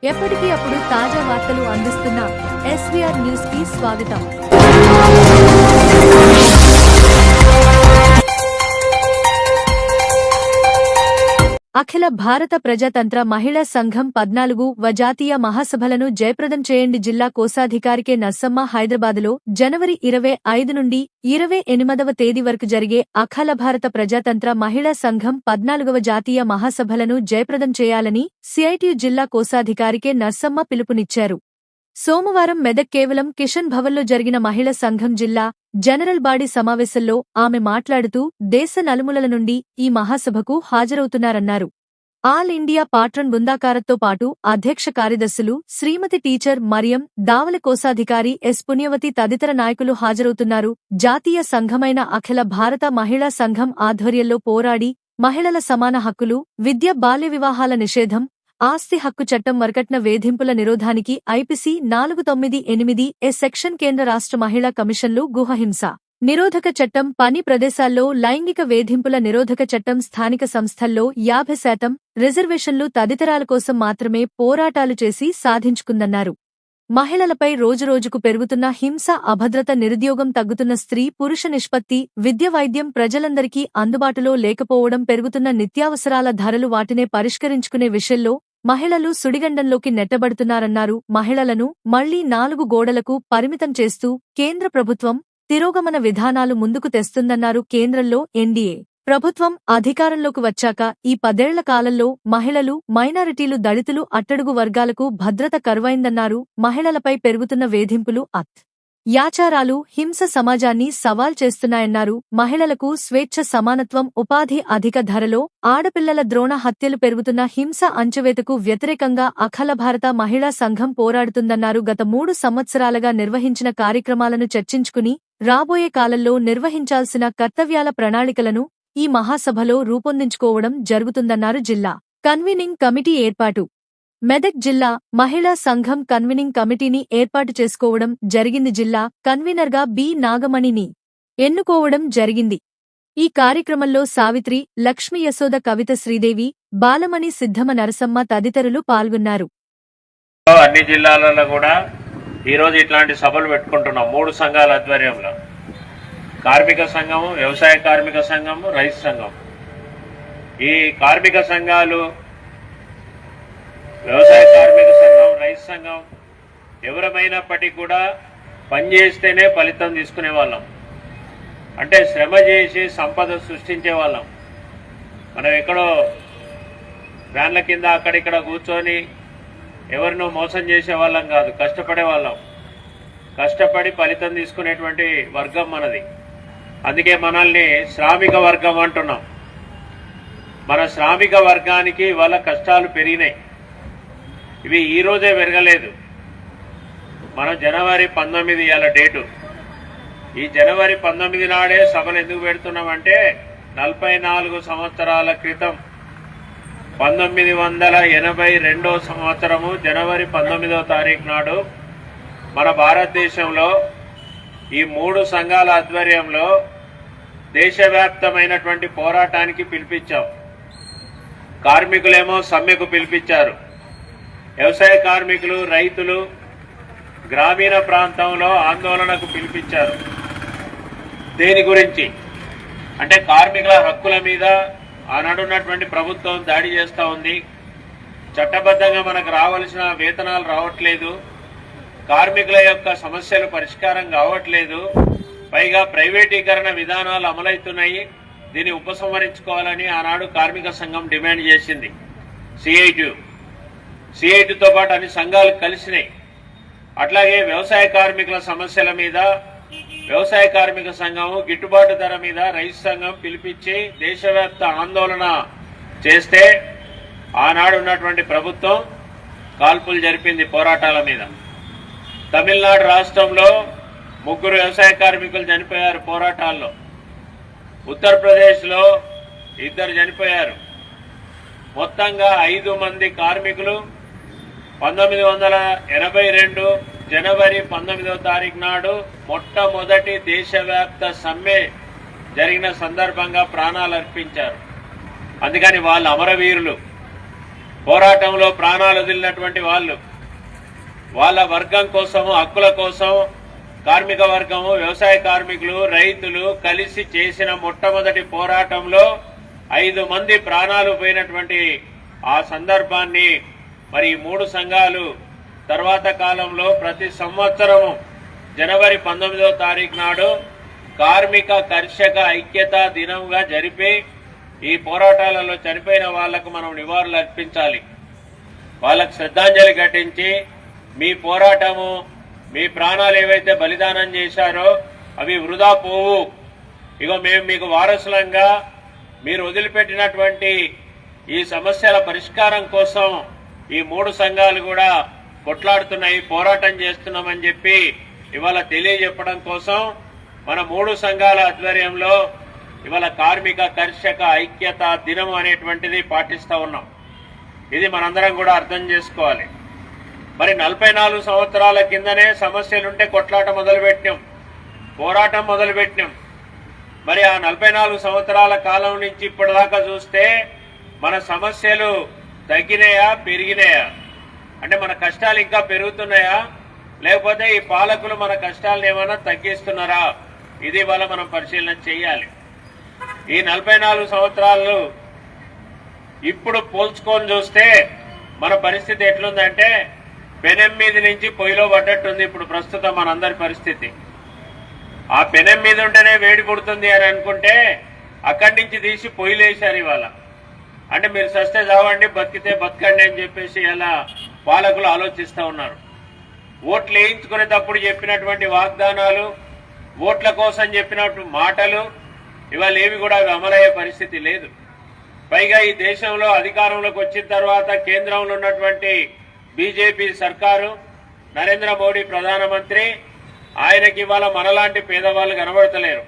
ఎప్పటికీ అప్పుడు తాజా వార్తలు అందిస్తున్న ఎస్వీఆర్ న్యూస్ కి స్వాగతం. అఖిల భారత ప్రజాతంత్ర మహిళా సంఘం 14వ జాతీయ మహాసభలను జయప్రదం చేయండి. జిల్లా కోశాధికారి కె నర్సమ్మ. హైదరాబాదులో జనవరి 25 నుండి 28వ తేదీ వరకు జరిగే అఖిల భారత ప్రజాతంత్ర మహిళా సంఘం 14వ జాతీయ మహాసభలను జయప్రదం చేయాలని సిఐటియు జిల్లా కోశాధికారి కె నర్సమ్మ పిలుపునిచ్చారు. సోమవారం మెదక్ కేవలం కిషన్ భవన్లో జరిగిన మహిళా సంఘం జిల్లా జనరల్ బాడీ సమావేశంలో ఆమె మాట్లాడుతూ దేశ నలుమూలల నుండి ఈ మహాసభకు హాజరవుతున్నారన్నారు. ఆల్ ఇండియా పాట్రన్ బృందాకారతో పాటు అధ్యక్ష కార్యదర్శులు శ్రీమతి టీచర్ మరియం, దావల కోశాధికారి ఎస్ పుణ్యవతి తదితర నాయకులు హాజరవుతున్నారు. జాతీయ సంఘమైన అఖిల భారత మహిళా సంఘం ఆధ్వర్యంలో పోరాడి మహిళల సమాన హక్కులు, విద్య, బాల్య వివాహాల నిషేధం, ఆస్తి హక్కు చట్టం, వరకట్న వేధింపుల నిరోధానికి ఐపీసీ 498 సెక్షన్, కేంద్ర రాష్ట్ర మహిళా కమిషన్లు, గృహహింస నిరోధక చట్టం, పని ప్రదేశాల్లో లైంగిక వేధింపుల నిరోధక చట్టం, స్థానిక సంస్థల్లో 50% రిజర్వేషన్లు తదితరాల కోసం మాత్రమే పోరాటాలు చేసి సాధించుకుందన్నారు. మహిళలపై రోజురోజుకు పెరుగుతున్న హింస, అభద్రత, నిరుద్యోగం, తగ్గుతున్న స్త్రీ పురుష నిష్పత్తి, విద్య, వైద్యం ప్రజలందరికీ అందుబాటులో లేకపోవడం, పెరుగుతున్న నిత్యావసరాల ధరలు, వాటినే పరిష్కరించుకునే విషయంలో మహిళలు సుడిగండంలోకి నెట్టబడుతున్నారన్నారు. మహిళలను మళ్లీ 4 గోడలకు పరిమితం చేస్తూ కేంద్ర ప్రభుత్వం తిరోగమన విధానాలు ముందుకు తెస్తుందన్నారు. కేంద్రంలో ఎన్డీఏ ప్రభుత్వం అధికారంలోకి వచ్చాక ఈ 10 ఏళ్ల కాలంలో మహిళలు, మైనారిటీలు, దళితులు, అట్టడుగు వర్గాలకు భద్రత కరువైందన్నారు. మహిళలపై పెరుగుతున్న వేధింపులు, అత్యాచారాలు, హింస సమాజాన్ని సవాల్ చేస్తున్నాయన్నారు. మహిళలకు స్వేచ్ఛ, సమానత్వం, ఉపాధి, అధిక ధరలో ఆడపిల్లల ద్రోణ హత్యలు, పెరుగుతున్న హింస అంచవేతకు వ్యతిరేకంగా అఖిల భారత మహిళా సంఘం పోరాడుతుందన్నారు. గత 3 సంవత్సరాలుగా నిర్వహించిన కార్యక్రమాలను చర్చించుకుని రాబోయే కాలంలో నిర్వహించాల్సిన కర్తవ్యాల ప్రణాళికలను ఈ మహాసభలో రూపొందించుకోవడం జరుగుతుందన్నారు. జిల్లా కన్వీనింగ్ కమిటీ ఏర్పాటు. మెదక్ జిల్లా మహిళా సంఘం కన్వీనింగ్ కమిటీని ఏర్పాటు చేసుకోవడం జరిగింది. జిల్లా కన్వీనర్గా బి. నాగమణిని ఎన్నుకోవడం జరిగింది. ఈ కార్యక్రమంలో సావిత్రి, లక్ష్మి, యశోద, కవిత, శ్రీదేవి, బాలమణి, సిద్ధమ, నరసమ్మ తదితరులు పాల్గొన్నారు. అన్ని జిల్లాలలో కూడా ఈరోజు ఇట్లాంటి సభలు పెట్టుకుంటున్నాం. 3 సంఘాల ఆధ్వర్యంలో, కార్మిక సంఘము, వ్యవసాయ కార్మిక సంఘము, రైతు సంఘం. ఈ కార్మిక సంఘాలు, వ్యవసాయ కార్మిక సంఘం, రైతు సంఘం ఎవరమైనప్పటికీ కూడా పనిచేస్తేనే ఫలితం తీసుకునే వాళ్ళం. అంటే శ్రమ చేసి సంపద సృష్టించే వాళ్ళం. మనం ఎక్కడో ఫ్యాన్ల కింద అక్కడిక్కడ కూర్చొని ఎవరినో మోసం చేసే వాళ్ళం కాదు, కష్టపడే వాళ్ళం. కష్టపడి ఫలితం తీసుకునేటువంటి వర్గం మనది. అందుకే మనల్ని శ్రామిక వర్గం అంటున్నాం. మన శ్రామిక వర్గానికి వాళ్ళ కష్టాలు పెరిగినాయి. ఇవి ఈరోజే పెరగలేదు. మనం జనవరి 19 ఇవాళ డేటు. ఈ జనవరి 19 నాడే సభలు ఎందుకు పెడుతున్నామంటే 44 సంవత్సరాల క్రితం 1982వ సంవత్సరము జనవరి 19వ తారీఖు నాడు మన భారతదేశంలో ఈ 3 సంఘాల ఆధ్వర్యంలో దేశవ్యాప్తమైనటువంటి పోరాటానికి పిలిపించాం. కార్మికులేమో సమ్మెకు పిలిపించారు. వ్యవసాయ కార్మికులు, రైతులు గ్రామీణ ప్రాంతంలో ఆందోళనకు పిలిపించారు. దేని గురించి అంటే కార్మికుల హక్కుల మీద ఆనాడున్నటువంటి ప్రభుత్వం దాడి చేస్తూ ఉంది. చట్టబద్ధంగా మనకు రావాల్సిన వేతనాలు రావట్లేదు, కార్మికుల యొక్క సమస్యలు పరిష్కారం కావట్లేదు, పైగా ప్రైవేటీకరణ విధానాలు అమలవుతున్నాయి. దీన్ని ఉపసంహరించుకోవాలని ఆనాడు కార్మిక సంఘం డిమాండ్ చేసింది. సిఐటితో పాటు అన్ని సంఘాలు కలిసినాయి. అట్లాగే వ్యవసాయ కార్మికుల సమస్యల మీద వ్యవసాయ కార్మిక సంఘం, గిట్టుబాటు ధర మీద రైతు సంఘం పిలిపించి దేశవ్యాప్త ఆందోళన చేస్తే ఆనాడు ఉన్నటువంటి ప్రభుత్వం కాల్పులు జరిపింది పోరాటాల మీద. తమిళనాడు రాష్ట్రంలో 3 వ్యవసాయ కార్మికులు చనిపోయారు పోరాటాల్లో. ఉత్తరప్రదేశ్లో 2 చనిపోయారు. మొత్తంగా 5 మంది కార్మికులు 1982 జనవరి 19వ తారీఖు నాడు మొట్టమొదటి దేశవ్యాప్త సమ్మె జరిగిన సందర్భంగా ప్రాణాలు అర్పించారు. అందుకని వాళ్ళు అమరవీరులు. పోరాటంలో ప్రాణాలు వదిలినటువంటి వాళ్ళు, వాళ్ళ వర్గం కోసం, హక్కుల కోసం కార్మిక వర్గము, వ్యవసాయ కార్మికులు, రైతులు కలిసి చేసిన మొట్టమొదటి పోరాటంలో 5 మంది ప్రాణాలు పోయినటువంటి ఆ సందర్భాన్ని మరి ఈ 3 సంఘాలు తర్వాత కాలంలో ప్రతి సంవత్సరము జనవరి 19వ తారీఖు నాడు కార్మిక కర్షక ఐక్యతా దినంగా జరిపి ఈ పోరాటాలలో చనిపోయిన వాళ్లకు మనం నివాళులు అర్పించాలి. వాళ్ళకు శ్రద్ధాంజలి ఘటించి మీ పోరాటము, మీ ప్రాణాలు ఏవైతే బలిదానం చేశారో అవి వృధా పోవు. ఇగో మేము మీకు వారసులంగా మీరు వదిలిపెట్టినటువంటి ఈ సమస్యల పరిష్కారం కోసం ఈ 3 సంఘాలు కూడా కొట్లాడుతున్నాయి, పోరాటం చేస్తున్నామని చెప్పి ఇవాళ తెలియజెప్పడం కోసం మన 3 సంఘాల ఆధ్వర్యంలో ఇవాళ కార్మిక కర్షక ఐక్యతా దినం అనేటువంటిది పాటిస్తా ఉన్నాం. ఇది మనందరం కూడా అర్థం చేసుకోవాలి. మరి 44 సంవత్సరాల కిందనే సమస్యలుంటే కొట్లాట మొదలుపెట్టినాం, పోరాటం మొదలుపెట్టినాం. మరి ఆ 44 సంవత్సరాల కాలం నుంచి ఇప్పటిదాకా చూస్తే మన సమస్యలు తగ్గినాయా, పెరిగినాయా? అంటే మన కష్టాలు ఇంకా పెరుగుతున్నాయా, లేకపోతే ఈ పాలకులు మన కష్టాలను ఏమైనా తగ్గిస్తున్నారా? ఇది వల్ల మనం పరిశీలన చేయాలి. ఈ 44 సంవత్సరాలు ఇప్పుడు పోల్చుకొని చూస్తే మన పరిస్థితి ఎట్లుందంటే పెనం మీద నుంచి పొయ్యిలో పడ్డట్టుంది ఇప్పుడు ప్రస్తుతం మనందరి పరిస్థితి. ఆ పెనం మీద ఉంటేనే వేడి పుడుతుంది అని అనుకుంటే అక్కడి నుంచి తీసి పొయ్యిలేశారు ఇవాళ. అంటే మీరు సస్తే చావండి, బతికితే బతకండి అని చెప్పేసి ఇలా పాలకులు ఆలోచిస్తూ ఉన్నారు. ఓట్లు వేయించుకునేటప్పుడు చెప్పినటువంటి వాగ్దానాలు, ఓట్ల కోసం చెప్పినట్టు మాటలు ఇవాళ ఏవి కూడా అమలయ్యే పరిస్థితి లేదు. పైగా ఈ దేశంలో అధికారంలోకి వచ్చిన తర్వాత కేంద్రంలో ఉన్నటువంటి బీజేపీ సర్కారు, నరేంద్ర మోడీ ప్రధానమంత్రి, ఆయనకి ఇవాళ మనలాంటి పేదవాళ్ళు కనబడతలేరు.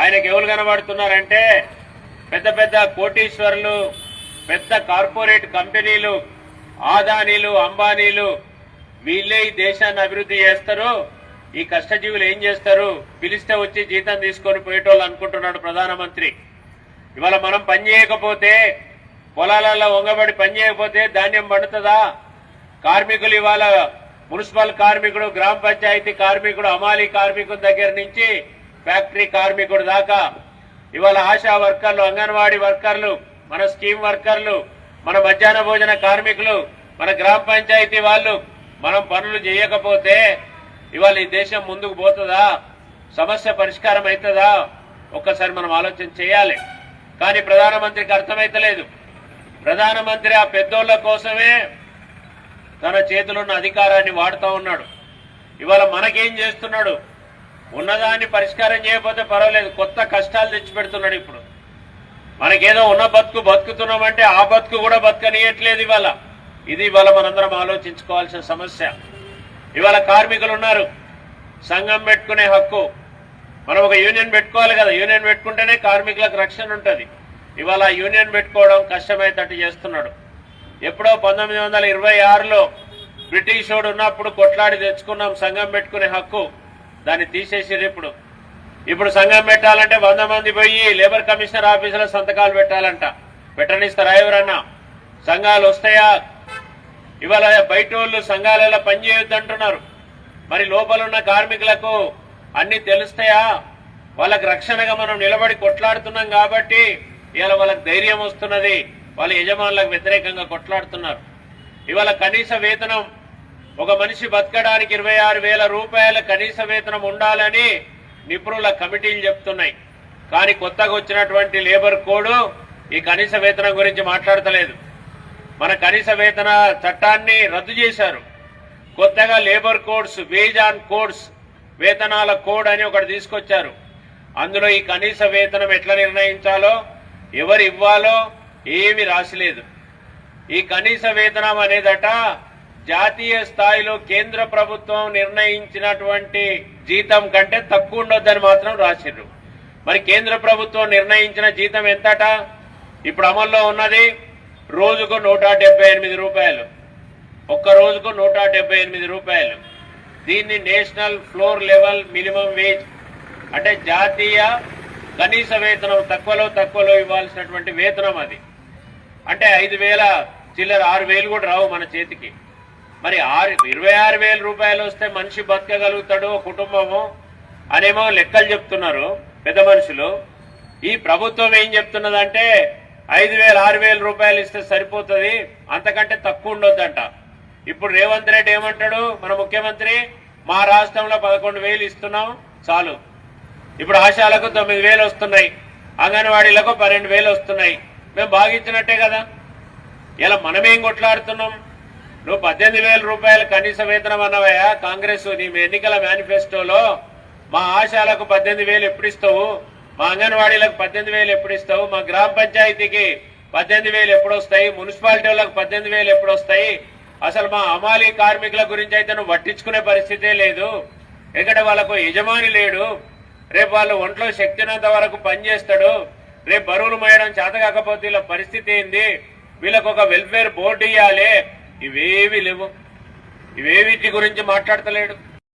ఆయనకి ఎవరు కనబడుతున్నారంటే పెద్ద పెద్ద కోటీశ్వరులు, పెద్ద కార్పొరేట్ కంపెనీలు, ఆదానీలు, అంబానీలు, వీళ్ళే ఈ దేశాన్ని అభివృద్ధి చేస్తారు. ఈ కష్టజీవులు ఏం చేస్తారు? పిలిస్తే వచ్చి జీతం తీసుకొని పోయేటోళ్ళు అనుకుంటున్నాడు ప్రధానమంత్రి. ఇవాళ మనం పని చేయకపోతే, పొలాలలో వంగబడి పని చేయకపోతే ధాన్యం పండుతుందా? కార్మికులు ఇవాళ మున్సిపల్ కార్మికుడు, గ్రామ పంచాయతీ కార్మికుడు, అమాలీ కార్మికుడి దగ్గర నుంచి ఫ్యాక్టరీ కార్మికుడు దాకా ఇవాళ ఆశా వర్కర్లు, అంగన్వాడీ వర్కర్లు, మన స్కీమ్ వర్కర్లు, మన మధ్యాహ్న భోజన కార్మికులు, మన గ్రామ పంచాయతీ వాళ్ళు మనం పనులు చేయకపోతే ఇవాళ ఈ దేశం ముందుకు పోతుందా? సమస్య పరిష్కారం అవుతుందా? ఒక్కసారి మనం ఆలోచన చేయాలి. కానీ ప్రధానమంత్రికి అర్థమైతలేదు. ప్రధానమంత్రి ఆ పెద్దోళ్ల కోసమే తన చేతిలోన్న అధికారాన్ని వాడుతూ ఉన్నాడు. ఇవాళ మనకేం చేస్తున్నాడు? ఉన్నదాన్ని పరిష్కారం చేయకపోతే పర్వాలేదు, కొత్త కష్టాలు తెచ్చిపెడుతున్నాడు. ఇప్పుడు మనకేదో ఉన్న బతుకు బతుకుతున్నామంటే ఆ బతుకు కూడా బతకనీయట్లేదు ఇవాళ. ఇది ఇవాళ మనందరం ఆలోచించుకోవాల్సిన సమస్య. ఇవాళ కార్మికులు ఉన్నారు, సంఘం పెట్టుకునే హక్కు. మనం ఒక యూనియన్ పెట్టుకోవాలి కదా, యూనియన్ పెట్టుకుంటేనే కార్మికులకు రక్షణ ఉంటుంది. ఇవాళ యూనియన్ పెట్టుకోవడం కష్టమయ్యేటట్టు చేస్తున్నాడు. ఎప్పుడో 1926లో బ్రిటిష్ వాడు ఉన్నప్పుడు కొట్లాడి తెచ్చుకున్నాం సంఘం పెట్టుకునే హక్కు, దాన్ని తీసేసారు. ఇప్పుడు సంఘం పెట్టాలంటే 100 మంది పోయి లేబర్ కమిషనర్ ఆఫీసులో సంతకాలు పెట్టాలంట. పెట్టనిస్తారా ఎవరన్నా? సంఘాలు వస్తాయా? ఇవాళ బయట వాళ్ళు సంఘాలలో పనిచేయొద్దు అంటున్నారు. మరి లోపల ఉన్న కార్మికులకు అన్ని తెలుస్తాయా? వాళ్ళకి రక్షణగా మనం నిలబడి కొట్లాడుతున్నాం కాబట్టి ఇవాళ వాళ్ళకి ధైర్యం వస్తున్నది. వాళ్ళ యజమానులకు వ్యతిరేకంగా కొట్లాడుతున్నారు. ఇవాళ కనీస వేతనం, ఒక మనిషి బతకడానికి 26,000 రూపాయల కనీస వేతనం ఉండాలని నిపుణుల కమిటీలు చెప్తున్నాయి. కానీ కొత్తగా వచ్చినటువంటి లేబర్ కోడ్ ఈ కనీస వేతనం గురించి మాట్లాడతలేదు. మన కనీస వేతన చట్టాన్ని రద్దు చేశారు. కొత్తగా labour codes, wage on codes, వేతనాల కోడ్ అని ఒకటి తీసుకొచ్చారు. అందులో ఈ కనీస వేతనం ఎట్లా నిర్ణయించాలో, ఎవరు ఇవ్వాలో ఏమీ రాసిలేదు. ఈ కనీస వేతనం అనేదట జాతీయ స్థాయిలో కేంద్ర ప్రభుత్వం నిర్ణయించినటువంటి జీతం కంటే తక్కువ ఉండొద్దని మాత్రం రాసిర్రు. మరి కేంద్ర ప్రభుత్వం నిర్ణయించిన జీతం ఎంతట? ఇప్పుడు అమల్లో ఉన్నది రోజుకు 178 రూపాయలు. ఒక్క రోజుకు 178 రూపాయలు. దీన్ని national floor level minimum wage అంటే జాతీయ కనీస వేతనం, తక్కువలో ఇవ్వాల్సినటువంటి వేతనం అది. అంటే 5,000 చిల్లర 6,000 కూడా రావు మన చేతికి. మరి 26,000 రూపాయలు వస్తే మనిషి బతకగలుగుతాడు ఓ కుటుంబము అనేమో లెక్కలు చెప్తున్నారు పెద్ద మనుషులు. ఈ ప్రభుత్వం ఏం చెప్తున్నదంటే 5,000 6,000 రూపాయలు ఇస్తే సరిపోతుంది, అంతకంటే తక్కువ ఉండొద్దంట. ఇప్పుడు రేవంత్ రెడ్డి ఏమంటాడు మన ముఖ్యమంత్రి, మా రాష్ట్రంలో 11,000 ఇస్తున్నాం చాలు. ఇప్పుడు ఆశాలకు 9,000 వస్తున్నాయి, అంగన్వాడీలకు 12,000 వస్తున్నాయి. మేము బాగిచ్చినట్టే కదా. ఇలా మనమేం కొట్లాడుతున్నాం? నువ్వు 18,000 రూపాయలు కనీస వేతనం అన్నవయ్యా కాంగ్రెస్ నీ ఎన్నికల మేనిఫెస్టోలో. మా ఆశాలకు 18,000 ఎప్పుడు ఇస్తావు? మా అంగన్వాడీలకు 18,000 ఎప్పుడు ఇస్తావు? మా గ్రామ పంచాయతీకి 18,000 ఎప్పుడు వస్తాయి? మున్సిపాలిటీ వాళ్ళకు 18,000 ఎప్పుడు వస్తాయి? అసలు మా అమాలీ కార్మికుల గురించి అయితే నువ్వు పట్టించుకునే పరిస్థితే లేదు. ఎందుకంటే వాళ్ళకు యజమాని లేడు. రేపు వాళ్ళు ఒంట్లో శక్తినంత వరకు పనిచేస్తాడు. రేపు బరువులు మోయడం చేత కాకపోతే వీళ్ళ పరిస్థితి ఏంది? వీళ్ళకు ఒక వెల్ఫేర్ బోర్డు ఇవ్వాలి. ఇవేవి లేవు, ఇవేవిటి గురించి మాట్లాడతలేడు.